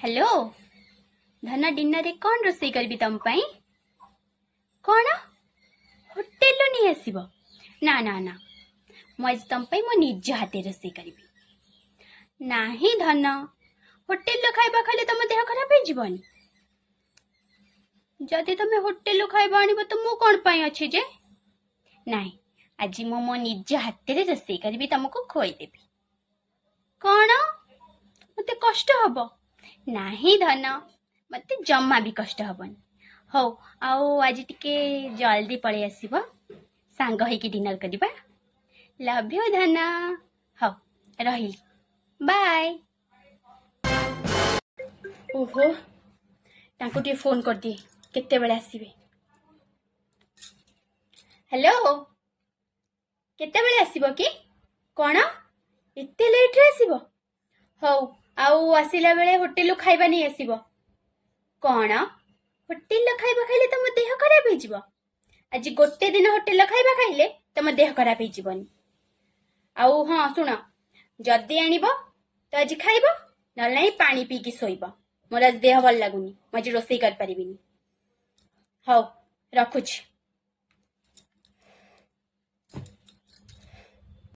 Hello धन dinner रे कौन रोसई करबी तम पई कौन होटेल नहीं आसीबो ना ना ना मु आज तम पई मो निज हाथे रोसई करबी नाही धन होटेल लो खाइबा खाले तम देह खराब हो जीवनी जदि तमे होटेल लो खाइबा आनिबो तो मु कोन पई अछि जे नाही आज मो मो निज हाथे रे रोसई करबी तुमको खोई देबी कौन मते कष्ट हबो नाही धन मते जम्मा भी कष्ट हबनी हौ आओ आज टिके जल्दी पळे आसीबो सांग होई कि डिनर करिबा लव यू धन हौ रहिली बाय ओहो तांको टिके फोन कर दिए केते बेले आसीबे हेलो केते बेले आसीबो कि कोन एते लेट रे आसीबो हौ आउ आसिला बेले होटेल खाइबा नहीं आसीबो कौन होटेल खाइबा खाइले तम देह खराब हो जीवो आज गोटे दिन होटेल खाइबा खाइले तम देह खराब हो जीवनी आउ हाँ सुन जदि आनिबो तो आज खाइबो नल नहीं पानी पी की सोइबो मोर आज देह भल लागुनी मु आज रोसई कर परिबिनी हौ रखुछि।